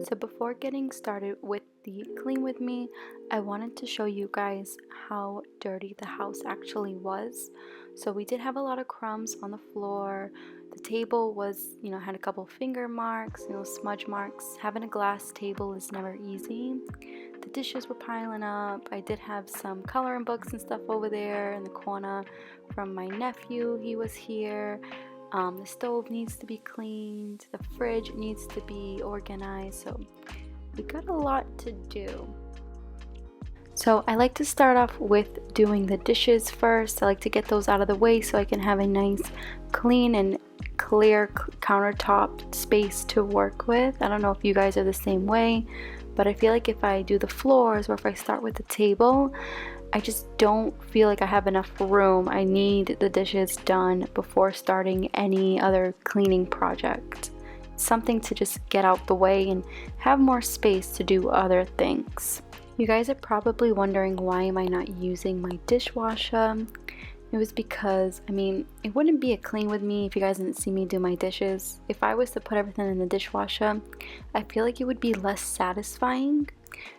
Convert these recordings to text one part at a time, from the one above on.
So before getting started with the clean with me, I wanted to show you guys how dirty the house actually was. So we did have a lot of crumbs on the floor. The table was, had a couple finger marks, smudge marks. Having a glass table is never easy. The dishes were piling up. I did have some coloring books and stuff over there in the corner from my nephew. He was here. The stove needs to be cleaned, the fridge needs to be organized, so we got a lot to do. So I like to start off with doing the dishes first. I like to get those out of the way so I can have a nice clean and clear countertop space to work with. I don't know if you guys are the same way, but I feel like if I do the floors or if I start with the table, I just don't feel like I have enough room. I need the dishes done before starting any other cleaning project. Something to just get out the way and have more space to do other things. You guys are probably wondering, why am I not using my dishwasher? It was because, it wouldn't be a clean with me if you guys didn't see me do my dishes. If I was to put everything in the dishwasher, I feel like it would be less satisfying.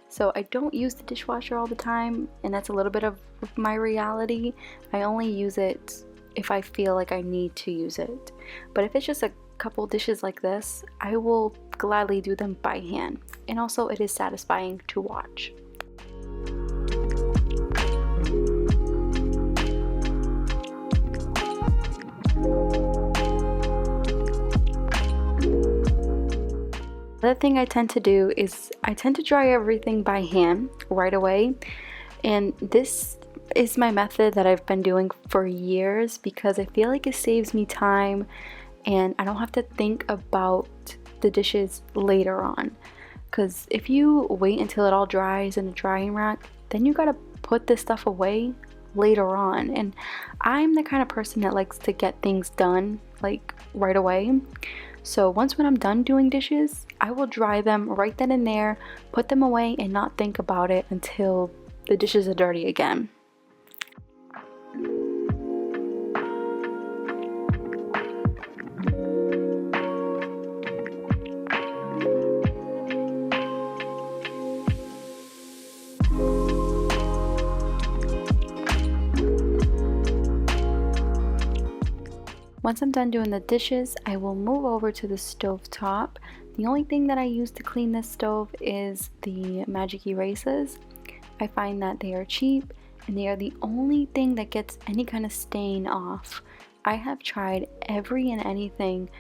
So I don't use the dishwasher all the time, and that's a little bit of my reality. I only use it if I feel like I need to use it. But if it's just a couple dishes like this, I will gladly do them by hand. And also it is satisfying to watch. Another thing I tend to do is I tend to dry everything by hand right away, and this is my method that I've been doing for years because I feel like it saves me time and I don't have to think about the dishes later on. Because if you wait until it all dries in a drying rack, then you gotta put this stuff away later on, and I'm the kind of person that likes to get things done like right away. So when I'm done doing dishes, I will dry them right then and there, put them away, and not think about it until the dishes are dirty again. Once I'm done doing the dishes, I will move over to the stove top. The only thing that I use to clean this stove is the magic erasers. I find that they are cheap and they are the only thing that gets any kind of stain off. I have tried every and anything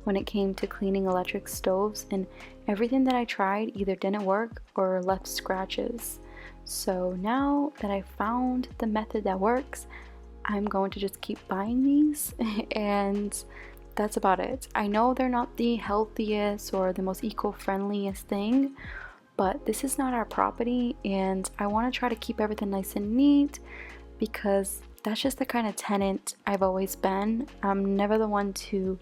when it came to cleaning electric stoves, and everything that I tried either didn't work or left scratches. So now that I found the method that works, I'm going to just keep buying these and that's about it. I know they're not the healthiest or the most eco-friendliest thing, but this is not our property and I want to try to keep everything nice and neat because that's just the kind of tenant I've always been. I'm never the one to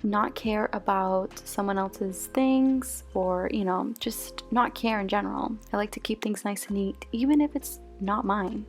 not care about someone else's things or, just not care in general. I like to keep things nice and neat, even if it's not mine.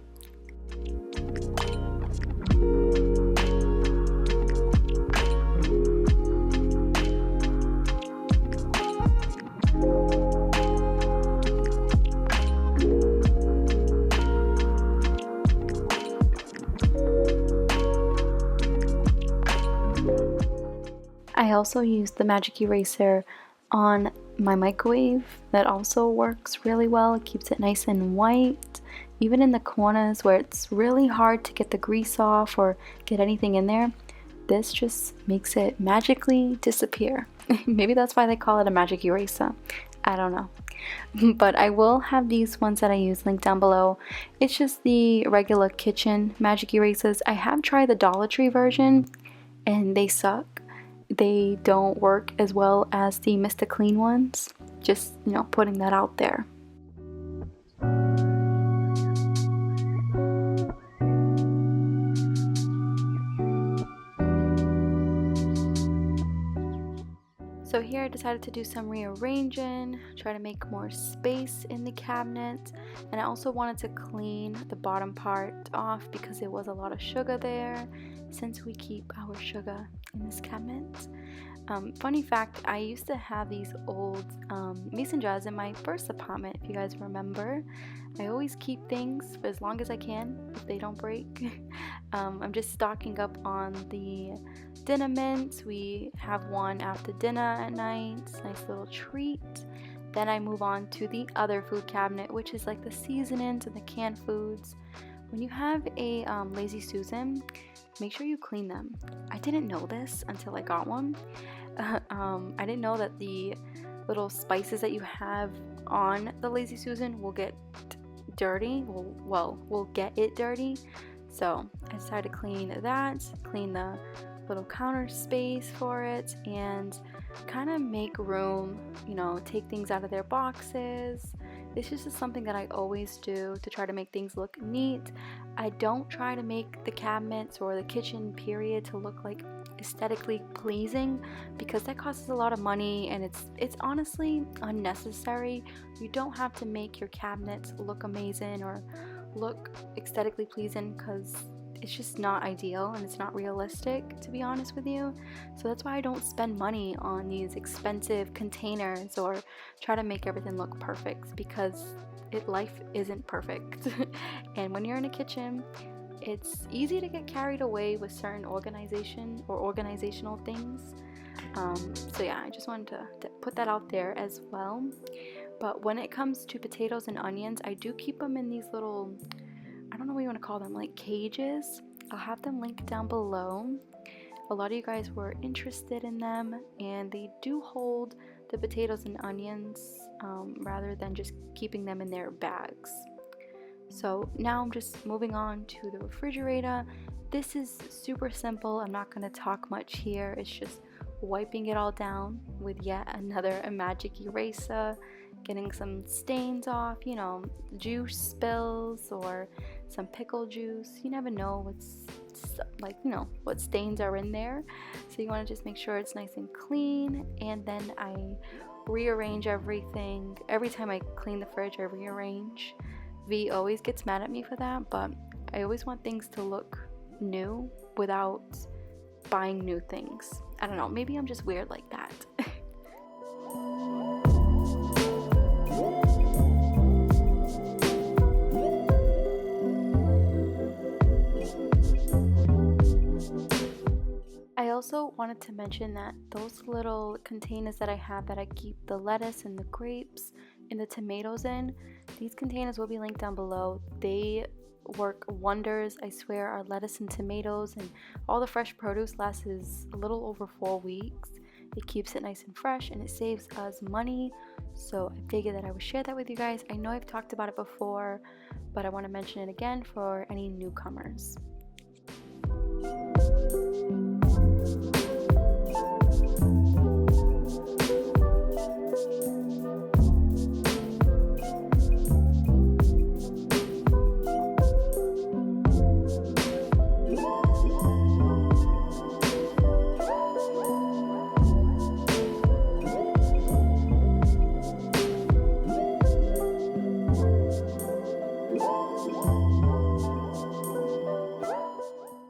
I also use the magic eraser on my microwave. That also works really well. It keeps it nice and white. Even in the corners where it's really hard to get the grease off or get anything in there, this just makes it magically disappear. Maybe that's why they call it a magic eraser. I don't know. But I will have these ones that I use linked down below. It's just the regular kitchen magic erasers. I have tried the Dollar Tree version and they suck. They don't work as well as the Mr. Clean ones. Just, putting that out there. So here I decided to do some rearranging, try to make more space in the cabinet, and I also wanted to clean the bottom part off because there was a lot of sugar there, since we keep our sugar in this cabinet. Funny fact, I used to have these old mason jars in my first apartment, if you guys remember. I always keep things for as long as I can if they don't break. I'm just stocking up on the dinner mints. We have one after dinner at night, nice little treat. Then I move on to the other food cabinet, which is like the seasonings and the canned foods. When you have a Lazy Susan, make sure you clean them. I didn't know this until I got one. I didn't know that the little spices that you have on the Lazy Susan will get dirty. Will get it dirty. So I decided to clean that, clean the little counter space for it, and kind of make room, take things out of their boxes. This is just something that I always do to try to make things look neat. I don't try to make the cabinets or the kitchen period to look like aesthetically pleasing, because that costs a lot of money and it's honestly unnecessary. You don't have to make your cabinets look amazing or look aesthetically pleasing, because it's just not ideal and it's not realistic, to be honest with you. So that's why I don't spend money on these expensive containers or try to make everything look perfect, because life isn't perfect. And when you're in a kitchen, it's easy to get carried away with certain organization or organizational things. So yeah, I just wanted to put that out there as well. But when it comes to potatoes and onions, I do keep them in these little, I don't know what you want to call them, like cages. I'll have them linked down below. A lot of you guys were interested in them, and they do hold the potatoes and onions rather than just keeping them in their bags. So now I'm just moving on to the refrigerator. This is super simple. I'm not going to talk much here. It's just wiping it all down with yet another magic eraser, getting some stains off, juice spills or some pickle juice. You never know what stains are in there. So you want to just make sure it's nice and clean. And then I rearrange everything. Every time I clean the fridge, I rearrange. V always gets mad at me for that, but I always want things to look new without buying new things. I don't know, maybe I'm just weird like that. I also wanted to mention that those little containers that I have that I keep the lettuce and the grapes and the tomatoes in, these containers will be linked down below. They work wonders. I swear, our lettuce and tomatoes and all the fresh produce lasts a little over 4 weeks. It keeps it nice and fresh and it saves us money. So I figured that I would share that with you guys. I know I've talked about it before, but I want to mention it again for any newcomers.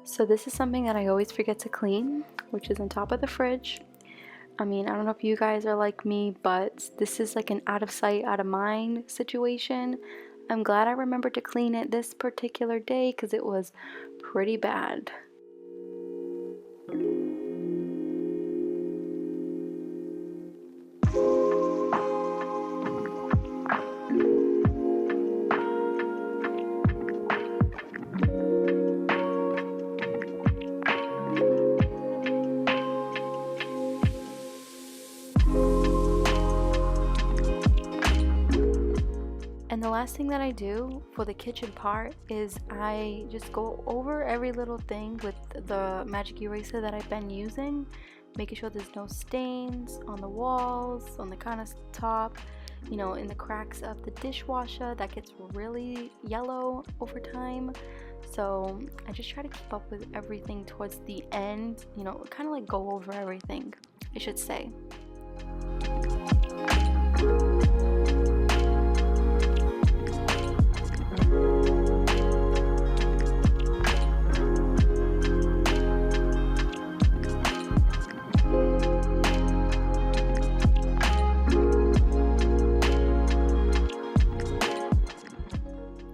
So this is something that I always forget to clean, which is on top of the fridge. I mean, I don't know if you guys are like me, but this is like an out of sight, out of mind situation. I'm glad I remembered to clean it this particular day because it was pretty bad. And the last thing that I do for the kitchen part is I just go over every little thing with the magic eraser that I've been using, making sure there's no stains on the walls, on the countertop, in the cracks of the dishwasher that gets really yellow over time. So I just try to keep up with everything towards the end, kind of like go over everything, I should say.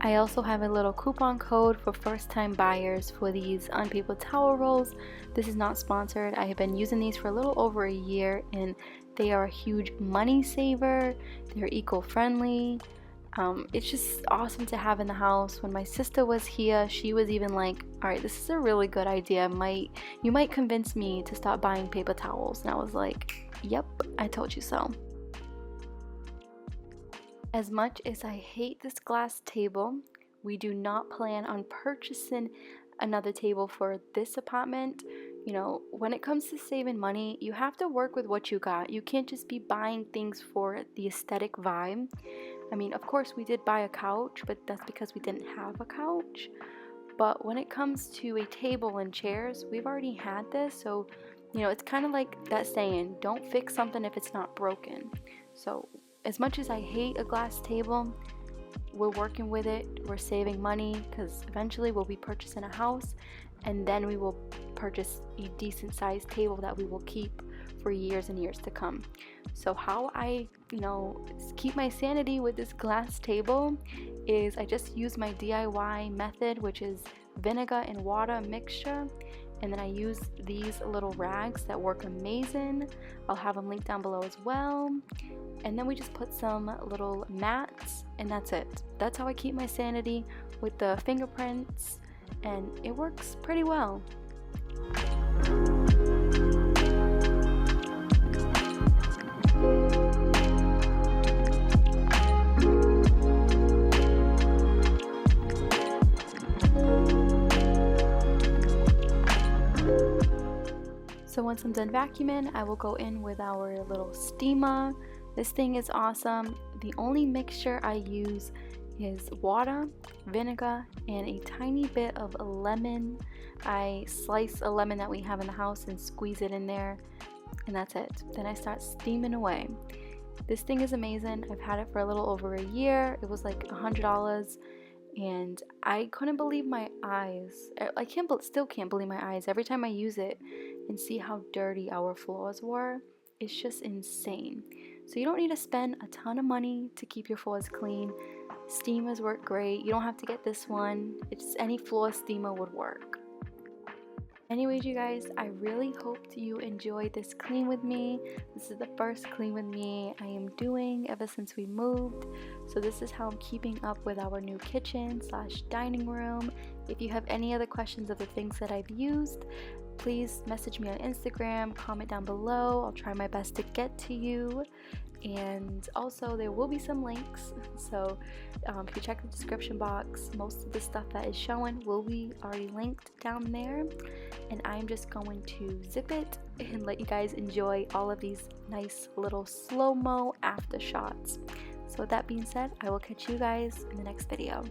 I also have a little coupon code for first-time buyers for these unpaper towel rolls. This is not sponsored. I have been using these for a little over a year and they are a huge money saver. They're eco-friendly. It's just awesome to have in the house. When my sister was here, she was even like, all right, this is a really good idea. You might convince me to stop buying paper towels. And I was like, yep, I told you so. As much as I hate this glass table, we do not plan on purchasing another table for this apartment. You know, when it comes to saving money, you have to work with what you got. You can't just be buying things for the aesthetic vibe. I mean, of course, we did buy a couch, but that's because we didn't have a couch. But when it comes to a table and chairs, we've already had this. So, you know, it's kind of like that saying, don't fix something if it's not broken. So, as much as I hate a glass table, we're working with it. We're saving money because eventually we'll be purchasing a house and then we will purchase a decent sized table that we will keep for years and years to come. So how I, keep my sanity with this glass table is I just use my DIY method, which is vinegar and water mixture. And then I use these little rags that work amazing. I'll have them linked down below as well. And then we just put some little mats and that's it. That's how I keep my sanity with the fingerprints and it works pretty well. So once I'm done vacuuming, I will go in with our little steamer. This thing is awesome. The only mixture I use is water, vinegar, and a tiny bit of lemon. I slice a lemon that we have in the house and squeeze it in there, and that's it. Then I start steaming away. This thing is amazing. I've had it for a little over a year. It was like $100. And I couldn't believe my eyes. I still can't believe my eyes every time I use it and see how dirty our floors were. It's just insane. So you don't need to spend a ton of money to keep your floors clean. Steamers work great. You don't have to get this one. It's any floor steamer would work. Anyways, you guys, I really hoped you enjoyed this clean with me. This is the first clean with me I am doing ever since we moved. So this is how I'm keeping up with our new kitchen / dining room. If you have any other questions of the things that I've used, please message me on Instagram, comment down below. I'll try my best to get to you. And also there will be some links, so if you check the description box, most of the stuff that is showing will be already linked down there. And I'm just going to zip it and let you guys enjoy all of these nice little slow-mo after shots. So with that being said, I will catch you guys in the next video.